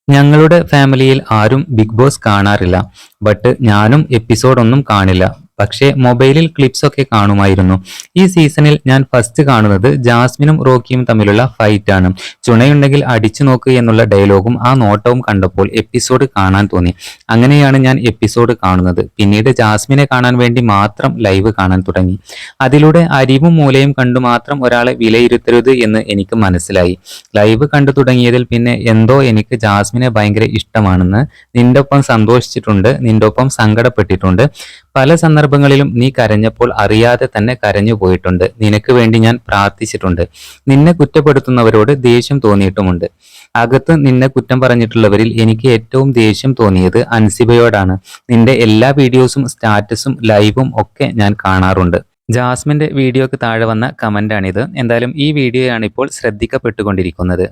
ഞങ്ങളുടെ ഫാമിലിയിൽ ആരും ബിഗ് ബോസ് കാണാറില്ല. ബട്ട് ഞാനും എപ്പിസോഡ് ഒന്നും കാണില്ല. പക്ഷേ മൊബൈലിൽ ക്ലിപ്സ് ഒക്കെ കാണുമായിരുന്നു. ഈ സീസണിൽ ഞാൻ ഫസ്റ്റ് കാണുന്നത് ജാസ്മിനും റോക്കിയും തമ്മിലുള്ള ഫൈറ്റ് ആണ്. ചുണയുണ്ടെങ്കിൽ അടിച്ചു നോക്ക് എന്നുള്ള ഡയലോഗും ആ നോട്ടവും കണ്ടപ്പോൾ എപ്പിസോഡ് കാണാൻ തോന്നി. അങ്ങനെയാണ് ഞാൻ എപ്പിസോഡ് കാണുന്നത്. പിന്നീട് ജാസ്മിനെ കാണാൻ വേണ്ടി മാത്രം ലൈവ് കാണാൻ തുടങ്ങി. അതിലൂടെ അരിവും മൂലയും കണ്ടു മാത്രം ഒരാളെ വിലയിരുത്തരുത് എന്ന് എനിക്ക് മനസ്സിലായി. ലൈവ് കണ്ടു തുടങ്ങിയതിൽ പിന്നെ എന്തോ എനിക്ക് ജാസ്മിനെ ഭയങ്കര ഇഷ്ടമാണെന്ന്. നിന്റെ ഒപ്പം സന്തോഷിച്ചിട്ടുണ്ട്, നിന്റെ ഒപ്പം സങ്കടപ്പെട്ടിട്ടുണ്ട്. പല സന്ദർഭങ്ങളിലും നീ കരഞ്ഞപ്പോൾ അറിയാതെ തന്നെ കരഞ്ഞു പോയിട്ടുണ്ട്. നിനക്ക് വേണ്ടി ഞാൻ പ്രാർത്ഥിച്ചിട്ടുണ്ട്. നിന്നെ കുറ്റപ്പെടുത്തുന്നവരോട് ദേഷ്യം തോന്നിയിട്ടുമുണ്ട്. അകത്ത് നിന്നെ കുറ്റം പറഞ്ഞിട്ടുള്ളവരിൽ എനിക്ക് ഏറ്റവും ദേഷ്യം തോന്നിയത് അൻസിബയോടാണ്. നിന്റെ എല്ലാ വീഡിയോസും സ്റ്റാറ്റസും ലൈവും ഒക്കെ ഞാൻ കാണാറുണ്ട്. ജാസ്മിന്റെ വീഡിയോക്ക് താഴെ വന്ന കമന്റാണിത്. എന്തായാലും ഈ വീഡിയോയാണ് ഇപ്പോൾ ശ്രദ്ധിക്കപ്പെട്ടുകൊണ്ടിരിക്കുന്നത്.